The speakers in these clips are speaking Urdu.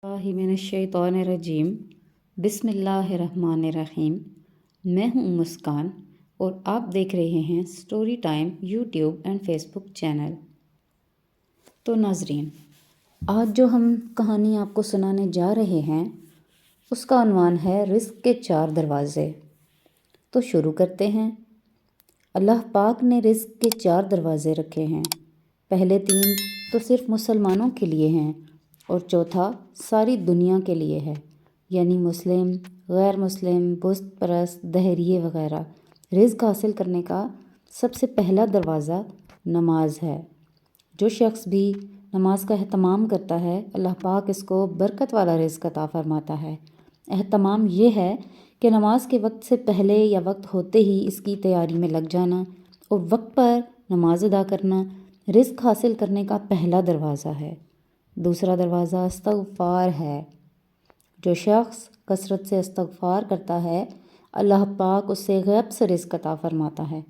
اللہ من الشیطان الرجیم بسم اللہ الرحمن الرحیم۔ میں ہوں مسکان اور آپ دیکھ رہے ہیں story time YouTube and Facebook channel. تو ناظرین، آج جو ہم کہانی آپ کو سنانے جا رہے ہیں اس کا عنوان ہے رزق کے 4 دروازے۔ تو شروع کرتے ہیں۔ اللہ پاک نے رزق کے 4 دروازے رکھے ہیں۔ پہلے 3 تو صرف مسلمانوں کے لیے ہیں اور چوتھا ساری دنیا کے لیے ہے، یعنی مسلم، غیر مسلم، بت پرست، دہریے وغیرہ۔ رزق حاصل کرنے کا سب سے پہلا دروازہ نماز ہے۔ جو شخص بھی نماز کا اہتمام کرتا ہے اللہ پاک اس کو برکت والا رزق عطا فرماتا ہے۔ اہتمام یہ ہے کہ نماز کے وقت سے پہلے یا وقت ہوتے ہی اس کی تیاری میں لگ جانا اور وقت پر نماز ادا کرنا رزق حاصل کرنے کا پہلا دروازہ ہے۔ دوسرا دروازہ استغفار ہے۔ جو شخص کثرت سے استغفار کرتا ہے اللہ پاک اسے غیب سے رزق عطا فرماتا ہے،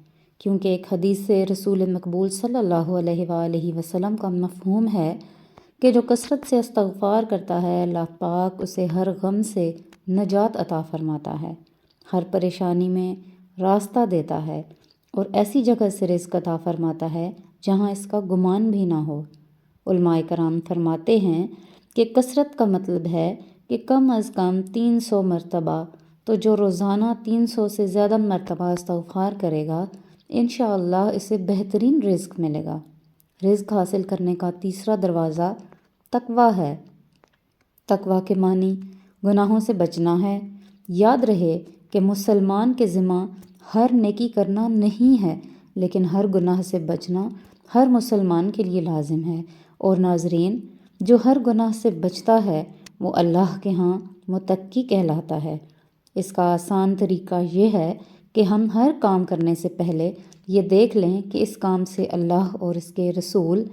کیونکہ ایک حدیث سے رسول مقبول صلی اللہ علیہ وآلہ وسلم کا مفہوم ہے کہ جو کثرت سے استغفار کرتا ہے اللہ پاک اسے ہر غم سے نجات عطا فرماتا ہے، ہر پریشانی میں راستہ دیتا ہے اور ایسی جگہ سے رزق عطا فرماتا ہے جہاں اس کا گمان بھی نہ ہو۔ علماء کرام فرماتے ہیں کہ کثرت کا مطلب ہے کہ کم از کم 300 مرتبہ، تو جو روزانہ 300 سے زیادہ مرتبہ استغفار کرے گا انشاءاللہ اسے بہترین رزق ملے گا۔ رزق حاصل کرنے کا تیسرا دروازہ تقویٰ ہے۔ تقویٰ کے معنی گناہوں سے بچنا ہے۔ یاد رہے کہ مسلمان کے ذمہ ہر نیکی کرنا نہیں ہے، لیکن ہر گناہ سے بچنا ہر مسلمان کے لیے لازم ہے۔ اور ناظرین، جو ہر گناہ سے بچتا ہے وہ اللہ کے ہاں متقی کہلاتا ہے۔ اس کا آسان طریقہ یہ ہے کہ ہم ہر کام کرنے سے پہلے یہ دیکھ لیں کہ اس کام سے اللہ اور اس کے رسول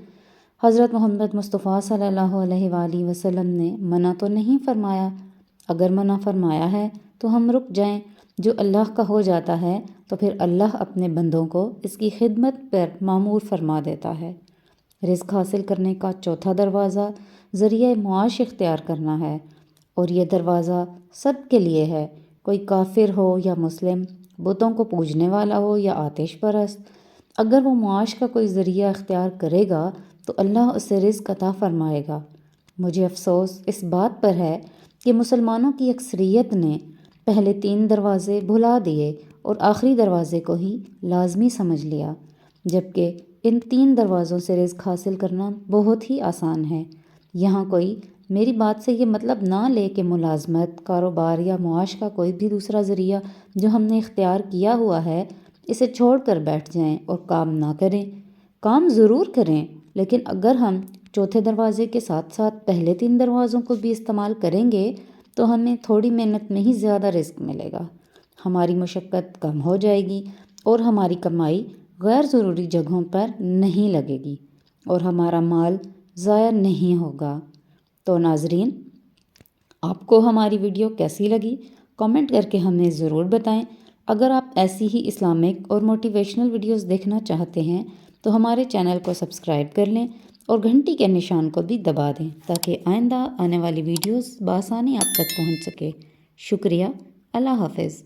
حضرت محمد مصطفیٰ صلی اللہ علیہ وآلہ وسلم نے منع تو نہیں فرمایا۔ اگر منع فرمایا ہے تو ہم رک جائیں۔ جو اللہ کا ہو جاتا ہے تو پھر اللہ اپنے بندوں کو اس کی خدمت پر مامور فرما دیتا ہے۔ رزق حاصل کرنے کا چوتھا دروازہ ذریعہ معاش اختیار کرنا ہے، اور یہ دروازہ سب کے لیے ہے، کوئی کافر ہو یا مسلم، بتوں کو پوجنے والا ہو یا آتش پرست۔ اگر وہ معاش کا کوئی ذریعہ اختیار کرے گا تو اللہ اسے رزق عطا فرمائے گا۔ مجھے افسوس اس بات پر ہے کہ مسلمانوں کی اکثریت نے پہلے 3 دروازے بھلا دیے اور آخری دروازے کو ہی لازمی سمجھ لیا، جبکہ ان 3 دروازوں سے رزق حاصل کرنا بہت ہی آسان ہے۔ یہاں کوئی میری بات سے یہ مطلب نہ لے کہ ملازمت، کاروبار یا معاش کا کوئی بھی دوسرا ذریعہ جو ہم نے اختیار کیا ہوا ہے اسے چھوڑ کر بیٹھ جائیں اور کام نہ کریں۔ کام ضرور کریں، لیکن اگر ہم چوتھے دروازے کے ساتھ ساتھ پہلے 3 دروازوں کو بھی استعمال کریں گے تو ہمیں تھوڑی محنت میں ہی زیادہ رزق ملے گا، ہماری مشقت کم ہو جائے گی اور ہماری کمائی غیر ضروری جگہوں پر نہیں لگے گی اور ہمارا مال ضائع نہیں ہوگا۔ تو ناظرین، آپ کو ہماری ویڈیو کیسی لگی کامنٹ کر کے ہمیں ضرور بتائیں۔ اگر آپ ایسی ہی اسلامک اور موٹیویشنل ویڈیوز دیکھنا چاہتے ہیں تو ہمارے چینل کو سبسکرائب کر لیں اور گھنٹی کے نشان کو بھی دبا دیں تاکہ آئندہ آنے والی ویڈیوز بآسانی آپ تک پہنچ سکے۔ شکریہ۔ اللہ حافظ۔